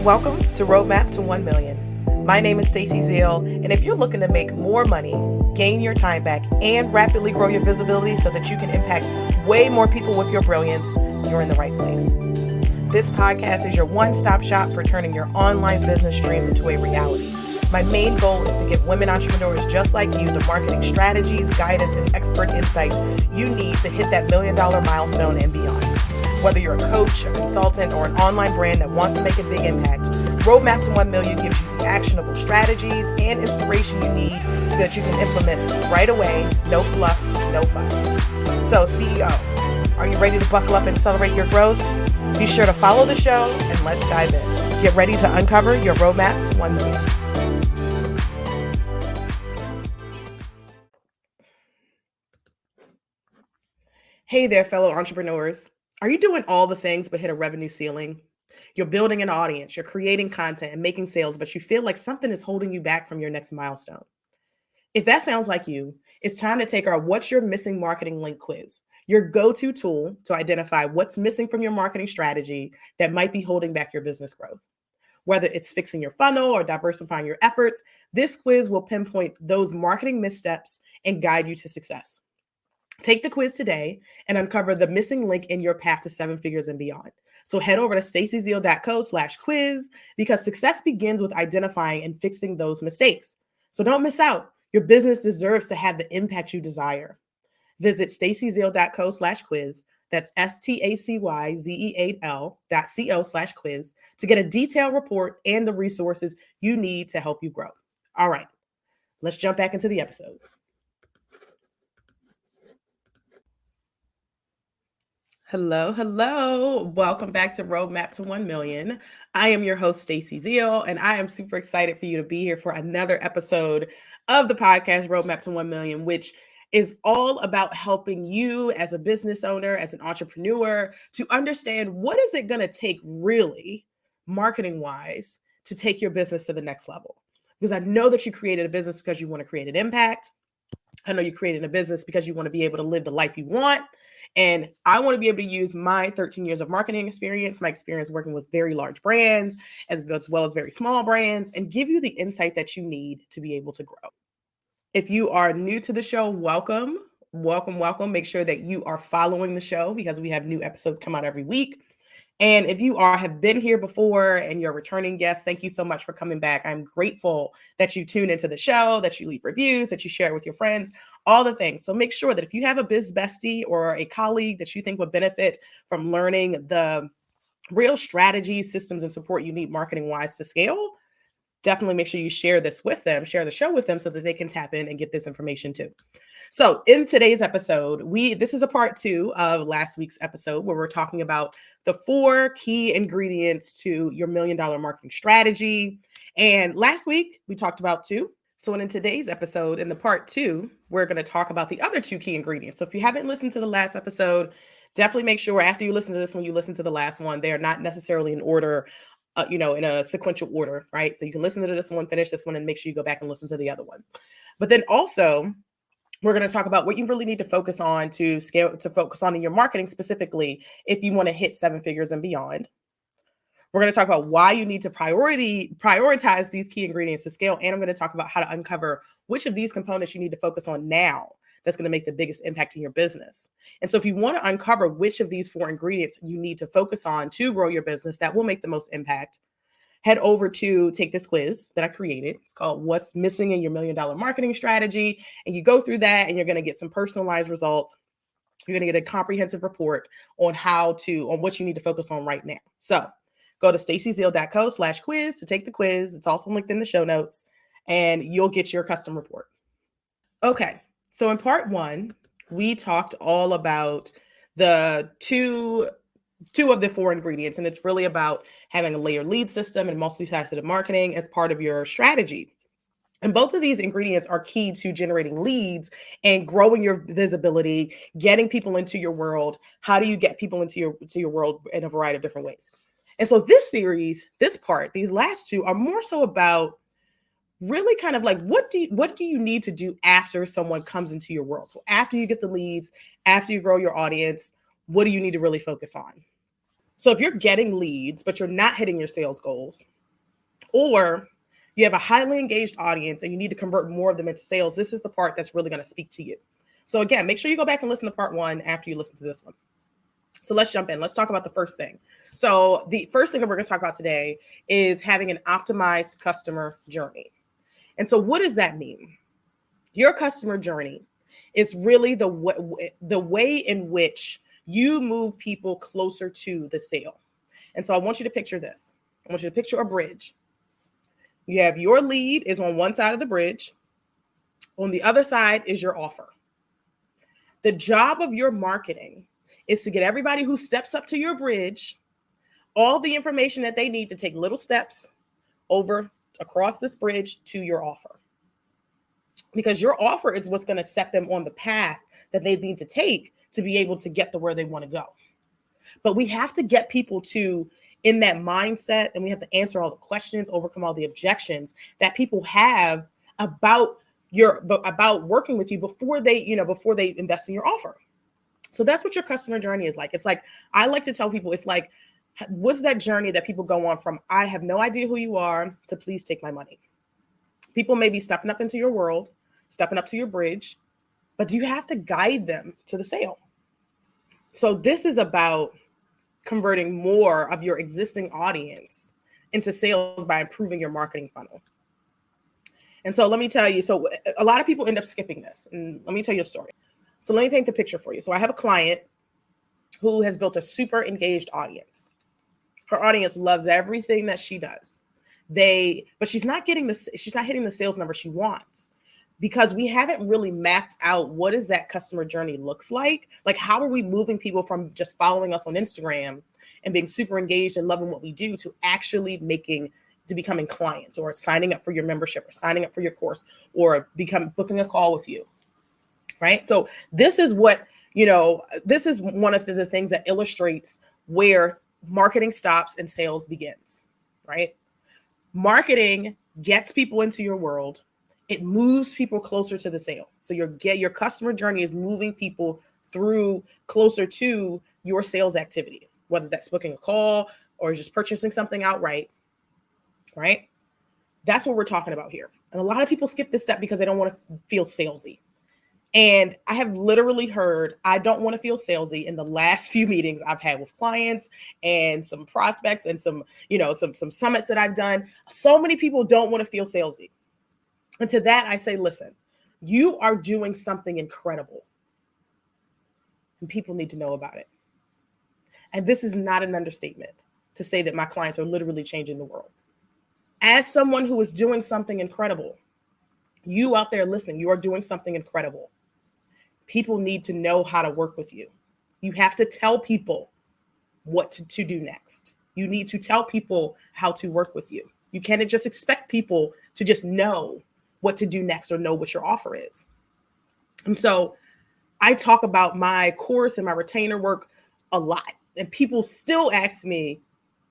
Welcome to Roadmap to 1 Million. My name is Stacey Zeal, and if you're looking to make more money, gain your time back, and rapidly grow your visibility so that you can impact way more people with your brilliance, you're in the right place. This podcast is your one-stop shop for turning your online business dreams into a reality. My main goal is to give women entrepreneurs just like you the marketing strategies, guidance, and expert insights you need to hit that $1 million milestone and beyond. Whether you're a coach, a consultant, or an online brand that wants to make a big impact, Roadmap to 1 Million gives you the actionable strategies and inspiration you need so that you can implement right away, no fluff, no fuss. So CEO, are you ready to buckle up and accelerate your growth? Be sure to follow the show and let's dive in. Get ready to uncover your roadmap to 1 million. Hey there, fellow entrepreneurs. Are you doing all the things but hit a revenue ceiling? You're building an audience, you're creating content and making sales, but you feel like something is holding you back from your next milestone. If that sounds like you, it's time to take our What's Your Missing Marketing Link quiz, your go-to tool to identify what's missing from your marketing strategy that might be holding back your business growth. Whether it's fixing your funnel or diversifying your efforts, this quiz will pinpoint those marketing missteps and guide you to success. Take the quiz today and uncover the missing link in your path to 7 figures and beyond. So head over to staceyzeal.co/quiz because success begins with identifying and fixing those mistakes. So don't miss out. Your business deserves to have the impact you desire. Visit staceyzeal.co/quiz. That's STACYZEAL.co/quiz to get a detailed report and the resources you need to help you grow. All right, let's jump back into the episode. Hello. Welcome back to Roadmap to 1 Million. I am your host, Stacey Zeal, and I am super excited for you to be here for another episode of the podcast Roadmap to 1 Million, which is all about helping you as a business owner, as an entrepreneur, to understand what is it going to take really, marketing-wise, to take your business to the next level. Because I know that you created a business because you want to create an impact. I know you created a business because you want to be able to live the life you want. And I want to be able to use my 13 years of marketing experience, my experience working with very large brands, as well as very small brands, and give you the insight that you need to be able to grow. If you are new to the show, welcome. Make sure that you are following the show because we have new episodes come out every week. And if you have been here before and you're a returning guest, thank you so much for coming back. I'm grateful that you tune into the show, that you leave reviews, that you share it with your friends, all the things. So make sure that if you have a biz bestie or a colleague that you think would benefit from learning the real strategies, systems, and support you need marketing-wise to scale, definitely make sure you share this with them, share the show with them so that they can tap in and get this information too. So in today's episode, this is a part 2 of last week's episode where we're talking about the 4 key ingredients to your $1 million marketing strategy. And last week we talked about 2. So in today's episode, in the part 2, we're going to talk about the other 2 key ingredients. So if you haven't listened to the last episode, definitely make sure after you listen to this one, you listen to the last one. They are not necessarily in order, in a sequential order, right? So you can listen to this one, finish this one, and make sure you go back and listen to the other one. But then also, we're going to talk about what you really need to focus on to scale, to focus on in your marketing specifically if you want to hit 7 figures and beyond. We're going to talk about why you need to prioritize these key ingredients to scale. And I'm going to talk about how to uncover which of these components you need to focus on now that's going to make the biggest impact in your business. And so if you want to uncover which of these 4 ingredients you need to focus on to grow your business that will make the most impact, head over to take this quiz that I created. It's called What's Missing in Your $1 Million Marketing Strategy. And you go through that and you're going to get some personalized results. You're going to get a comprehensive report on what you need to focus on right now. So go to staceyzeal.co/quiz to take the quiz. It's also linked in the show notes and you'll get your custom report. Okay. So in part 1, we talked all about the two of the 4 ingredients, and it's really about having a layered lead system and multifaceted marketing as part of your strategy. And both of these ingredients are key to generating leads and growing your visibility, getting people into your world. How do you get people into your world in a variety of different ways? And so this series, these last 2 are more so about really kind of like, what do you need to do after someone comes into your world? So after you get the leads, after you grow your audience, what do you need to really focus on? So if you're getting leads, but you're not hitting your sales goals, or you have a highly engaged audience and you need to convert more of them into sales, this is the part that's really going to speak to you. So again, make sure you go back and listen to part 1 after you listen to this one. So let's jump in. Let's talk about the first thing. So the first thing that we're going to talk about today is having an optimized customer journey. And so what does that mean? Your customer journey is really the way in which you move people closer to the sale. And so I want you to picture this. I want you to picture a bridge. You have your lead is on one side of the bridge. On the other side is your offer. The job of your marketing is to get everybody who steps up to your bridge all the information that they need to take little steps over across this bridge to your offer. Because your offer is what's going to set them on the path that they need to take to be able to get to where they want to go. But we have to get people to in that mindset, and we have to answer all the questions, overcome all the objections that people have about working with you before they invest in your offer. So that's what your customer journey is like. It's like, I like to tell people, it's like, what's that journey that people go on from, I have no idea who you are, to please take my money. People may be stepping up into your world, stepping up to your bridge, but you have to guide them to the sale. So this is about converting more of your existing audience into sales by improving your marketing funnel. And so let me tell you, so a lot of people end up skipping this. And let me tell you a story. So let me paint the picture for you. So I have a client who has built a super engaged audience. Her audience loves everything that she does. But she's not hitting the sales number she wants, because we haven't really mapped out what is that customer journey looks like. Like, how are we moving people from just following us on Instagram and being super engaged and loving what we do to actually becoming clients, or signing up for your membership, or signing up for your course, or booking a call with you, right? So this is what, this is one of the things that illustrates where marketing stops and sales begins, right? Marketing gets people into your world. It moves people closer to the sale. So your customer journey is moving people through closer to your sales activity, whether that's booking a call or just purchasing something outright, right? That's what we're talking about here. And a lot of people skip this step because they don't want to feel salesy. And I have literally heard, I don't want to feel salesy, in the last few meetings I've had with clients and some prospects and some summits that I've done. So many people don't want to feel salesy. And to that, I say, listen, you are doing something incredible, and people need to know about it. And this is not an understatement to say that my clients are literally changing the world. As someone who is doing something incredible, you out there listening, you are doing something incredible. People need to know how to work with you. You have to tell people what to do next. You need to tell people how to work with you. You can't just expect people to just know what to do next or know what your offer is. And so I talk about my course and my retainer work a lot. And people still ask me,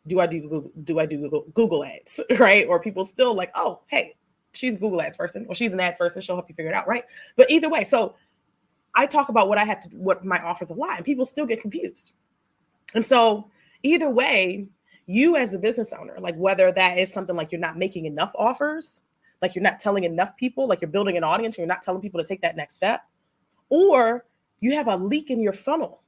do I do Google ads, right? Or people still like, oh, hey, she's a Google ads person, or she's an ads person. She'll help you figure it out, right? But either way, so I talk about what my offers a lot, and people still get confused. And so either way, you as a business owner, like whether that is something like you're not making enough offers, like you're not telling enough people, like you're building an audience and you're not telling people to take that next step, or you have a leak in your funnel.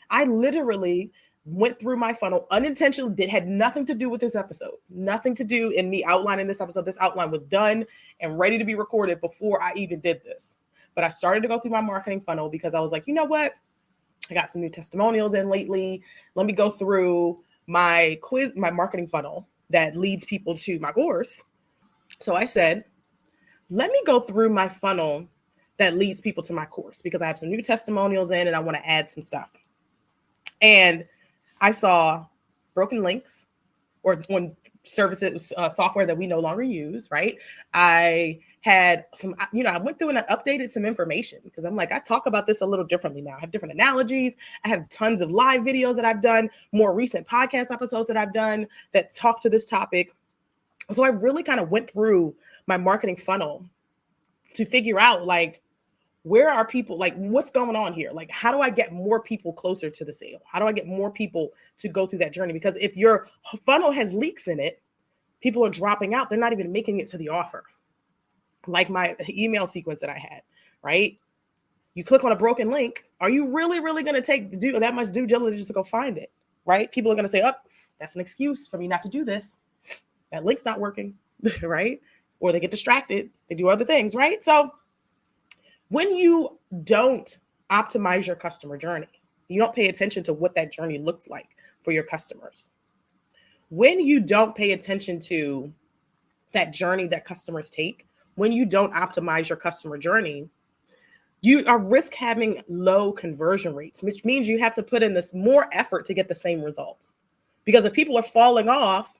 I literally went through my funnel unintentionally, had nothing to do with this episode, nothing to do in me outlining this episode. This outline was done and ready to be recorded before I even did this. But I started to go through my marketing funnel because I was like, you know what? I got some new testimonials in lately. Let me go through my marketing funnel that leads people to my course. So I said, let me go through my funnel that leads people to my course, because I have some new testimonials in and I want to add some stuff. And I saw broken links or on services, software that we no longer use, right? I had some, I went through and I updated some information, because I'm like, I talk about this a little differently now. I have different analogies. I have tons of live videos that I've done, more recent podcast episodes that I've done that talk to this topic. So I really kind of went through my marketing funnel to figure out, like, Where are people, like, what's going on here? Like, how do I get more people closer to the sale? How do I get more people to go through that journey? Because if your funnel has leaks in it, people are dropping out. They're not even making it to the offer. Like my email sequence that I had, right? You click on a broken link. Are you really going to do that much due diligence to go find it, right? People are going to say, oh, that's an excuse for me not to do this. That link's not working, right? Or they get distracted. They do other things, right? So when you don't optimize your customer journey, you don't pay attention to what that journey looks like for your customers. When you don't pay attention to that journey that customers take, when you don't optimize your customer journey, you are risk having low conversion rates, which means you have to put in this more effort to get the same results. Because if people are falling off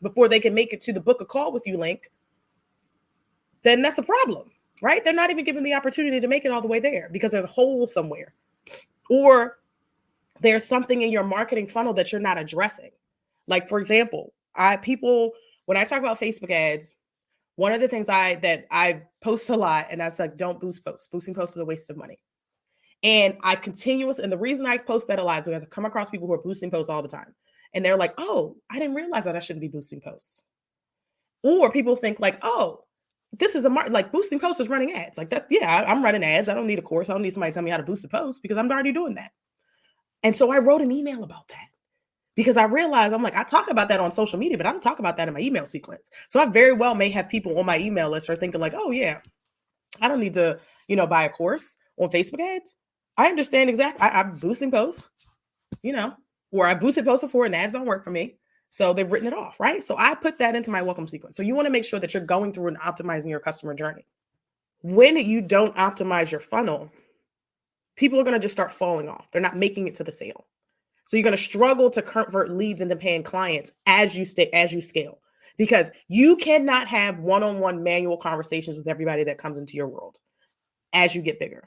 before they can make it to the book a call with you link, then that's a problem, right? They're not even given the opportunity to make it all the way there because there's a hole somewhere. Or there's something in your marketing funnel that you're not addressing. Like, for example, when I talk about Facebook ads, one of the things I post a lot, and I was like, don't boost posts. Boosting posts is a waste of money. And the reason I post that a lot is because I come across people who are boosting posts all the time. And they're like, oh, I didn't realize that I shouldn't be boosting posts. Or people think like, oh, this is like boosting posts is running ads. Like that, yeah, I'm running ads. I don't need a course. I don't need somebody to tell me how to boost a post because I'm already doing that. And so I wrote an email about that because I realized I talk about that on social media, but I don't talk about that in my email sequence. So I very well may have people on my email list are thinking like, oh yeah, I don't need to, buy a course on Facebook ads. I understand exactly. I'm boosting posts, or I boosted posts before and ads don't work for me. So they've written it off, right? So I put that into my welcome sequence. So you want to make sure that you're going through and optimizing your customer journey. When you don't optimize your funnel, people are going to just start falling off. They're not making it to the sale. So you're going to struggle to convert leads into paying clients as you scale, because you cannot have one-on-one manual conversations with everybody that comes into your world as you get bigger.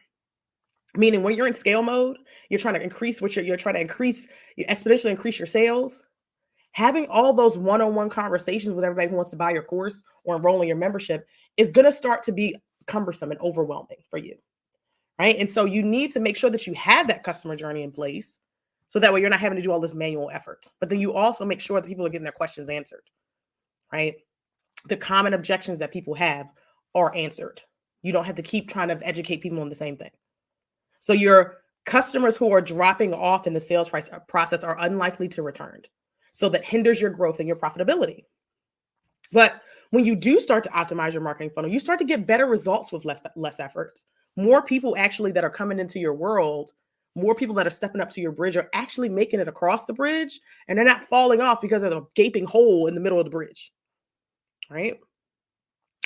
Meaning when you're in scale mode, you're trying to exponentially increase your sales. Having all those one-on-one conversations with everybody who wants to buy your course or enroll in your membership is going to start to be cumbersome and overwhelming for you, right? And so you need to make sure that you have that customer journey in place so that way you're not having to do all this manual effort. But then you also make sure that people are getting their questions answered, right? The common objections that people have are answered. You don't have to keep trying to educate people on the same thing. So your customers who are dropping off in the sales process are unlikely to return. So that hinders your growth and your profitability. But when you do start to optimize your marketing funnel, you start to get better results with less efforts. More people actually that are coming into your world, more people that are stepping up to your bridge are actually making it across the bridge, and they're not falling off because of a gaping hole in the middle of the bridge, right?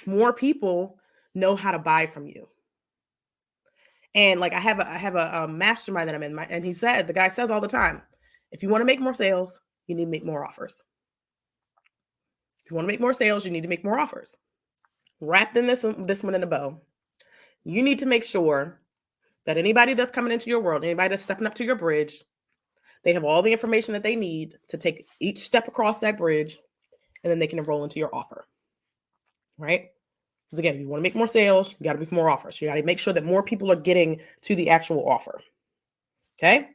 More people know how to buy from you. And like I have a mastermind that I'm in, and the guy says all the time, if you want to make more sales, you need to make more offers. If you want to make more sales, you need to make more offers. Wrapped in this one in a bow, you need to make sure that anybody that's coming into your world, anybody that's stepping up to your bridge, they have all the information that they need to take each step across that bridge, and then they can enroll into your offer, right? Because again, if you want to make more sales, you got to make more offers. You got to make sure that more people are getting to the actual offer, okay?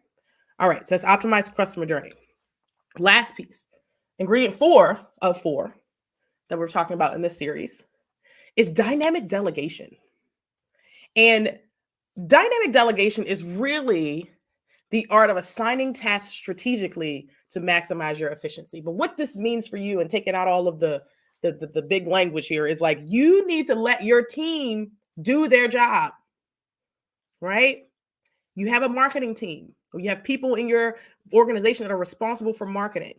All right, so let's optimize customer journey. Last piece, ingredient 4 of 4 that we're talking about in this series is dynamic delegation. And dynamic delegation is really the art of assigning tasks strategically to maximize your efficiency. But what this means for you, and taking out all of the big language here, is like you need to let your team do their job, right? You have a marketing team. You have people in your organization that are responsible for marketing.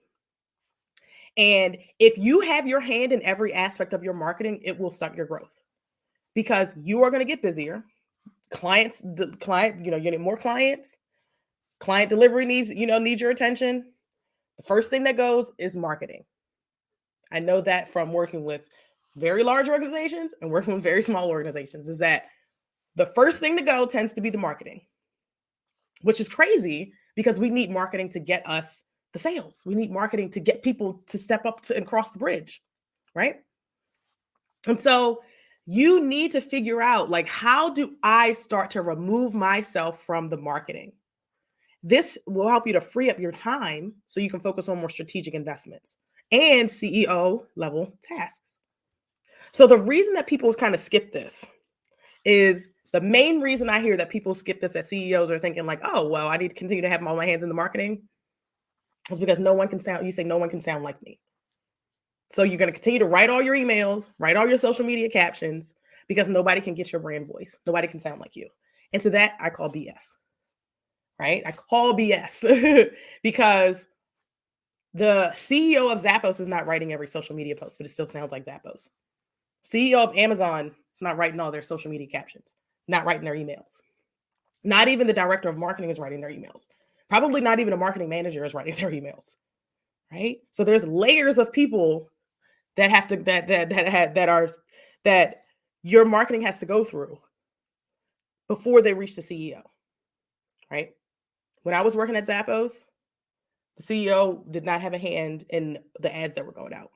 And if you have your hand in every aspect of your marketing, it will stunt your growth because you are going to get busier. You need more clients. Client delivery needs your attention. The first thing that goes is marketing. I know that from working with very large organizations and working with very small organizations, is that the first thing to go tends to be the marketing, which is crazy because we need marketing to get us the sales. We need marketing to get people to step up and cross the bridge, right? And so You need to figure out, like, how do I start to remove myself from the marketing? This will help you to free up your time so you can focus on more strategic investments and CEO level tasks. So the reason that people kind of skip this is the main reason I hear that people skip this, that CEOs are thinking like, oh, well, I need to continue to have all my hands in the marketing, is because no one can sound, you say no one can sound like me. So you're going to continue to write all your emails, write all your social media captions, because nobody can get your brand voice. Nobody can sound like you. And to that, I call BS, right? I call BS because the CEO of Zappos is not writing every social media post, but it still sounds like Zappos. CEO of Amazon is not writing all their social media captions, not writing their emails. Not even the director of marketing is writing their emails. Probably not even a marketing manager is writing their emails, right? So there's layers of people that have to that your marketing has to go through before they reach the CEO, right? When I was working at Zappos, the CEO did not have a hand in the ads that were going out.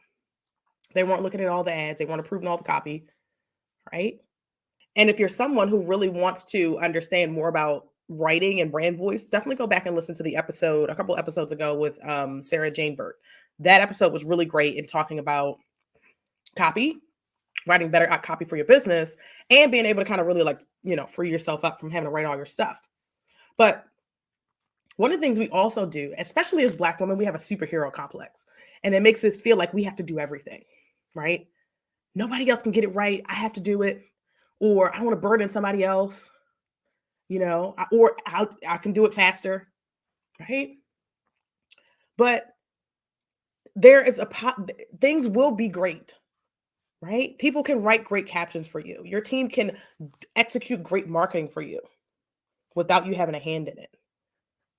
They weren't looking at all the ads. They weren't approving all the copy, right? And if you're someone who really wants to understand more about writing and brand voice, definitely go back and listen to the episode a couple episodes ago with Sarah Jane Burt. That episode was really great in talking about copy, writing better copy for your business, and being able to kind of really, like, free yourself up from having to write all your stuff. But one of the things we also do, especially as Black women, we have a superhero complex, and it makes us feel like we have to do everything, right? Nobody else can get it right. I have to do it, or I don't want to burden somebody else, or I can do it faster, right? But there is things will be great, right? People can write great captions for you. Your team can execute great marketing for you without you having a hand in it,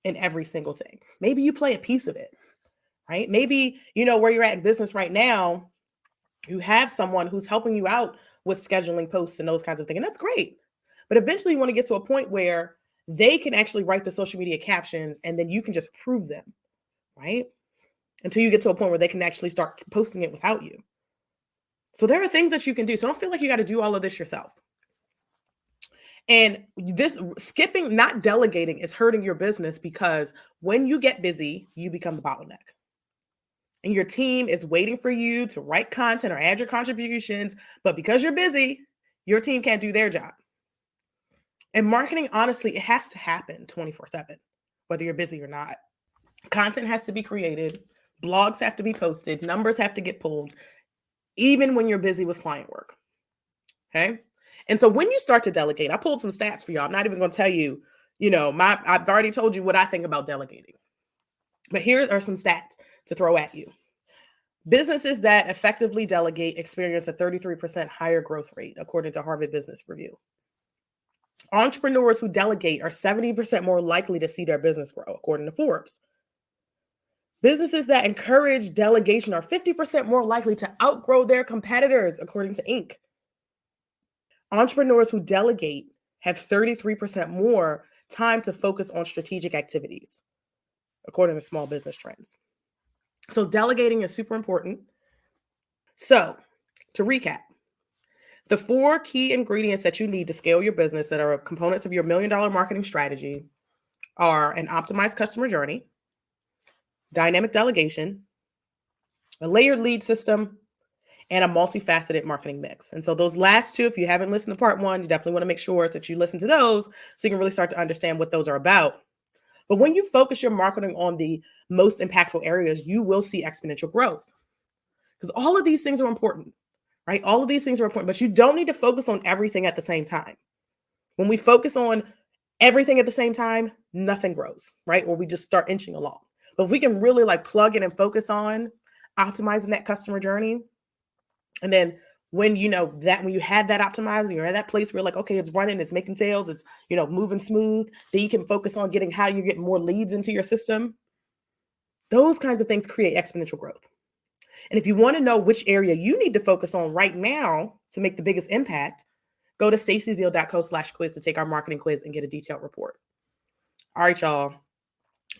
in every single thing. Maybe you play a piece of it, right? Maybe, where you're at in business right now, you have someone who's helping you out with scheduling posts and those kinds of things. And that's great. But eventually you want to get to a point where they can actually write the social media captions and then you can just approve them, right? Until you get to a point where they can actually start posting it without you. So there are things that you can do. So don't feel like you got to do all of this yourself. And this skipping, not delegating, is hurting your business, because when you get busy, you become the bottleneck. And your team is waiting for you to write content or add your contributions. But because you're busy, your team can't do their job. And marketing, honestly, it has to happen 24/7, whether you're busy or not. Content has to be created. Blogs have to be posted. Numbers have to get pulled, even when you're busy with client work. Okay. And so when you start to delegate, I pulled some stats for y'all. I'm not even going to tell you, I've already told you what I think about delegating. But here are some stats to throw at you. Businesses that effectively delegate experience a 33% higher growth rate, according to Harvard Business Review. Entrepreneurs who delegate are 70% more likely to see their business grow, according to Forbes. Businesses that encourage delegation are 50% more likely to outgrow their competitors, according to Inc. Entrepreneurs who delegate have 33% more time to focus on strategic activities, according to Small Business Trends. So delegating is super important. So to recap, the 4 key ingredients that you need to scale your business that are components of your $1 million marketing strategy are an optimized customer journey, dynamic delegation, a layered lead system, and a multifaceted marketing mix. And so those last 2, if you haven't listened to part 1, you definitely want to make sure that you listen to those so you can really start to understand what those are about. But when you focus your marketing on the most impactful areas, you will see exponential growth, because all of these things are important, right? All of these things are important, but you don't need to focus on everything at the same time. When we focus on everything at the same time, nothing grows, right? Or we just start inching along. But if we can really plug in and focus on optimizing that customer journey, and then when you have that optimized and you're at that place where you're okay, it's running, it's making sales, it's moving smooth, then you can focus on getting how you get more leads into your system. Those kinds of things create exponential growth. And if you want to know which area you need to focus on right now to make the biggest impact, go to stacyzeal.co/quiz to take our marketing quiz and get a detailed report. All right, y'all.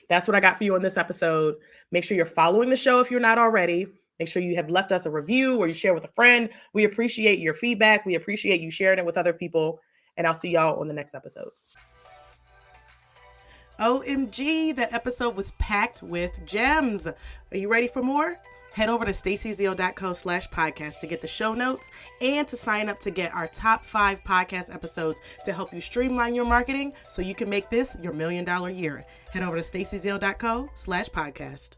That's what I got for you on this episode. Make sure you're following the show if you're not already. Make sure you have left us a review or you share with a friend. We appreciate your feedback. We appreciate you sharing it with other people. And I'll see y'all on the next episode. OMG, that episode was packed with gems. Are you ready for more? Head over to stacyzeal.co/podcast to get the show notes and to sign up to get our top 5 podcast episodes to help you streamline your marketing so you can make this your $1 million year. Head over to stacyzeal.co/podcast.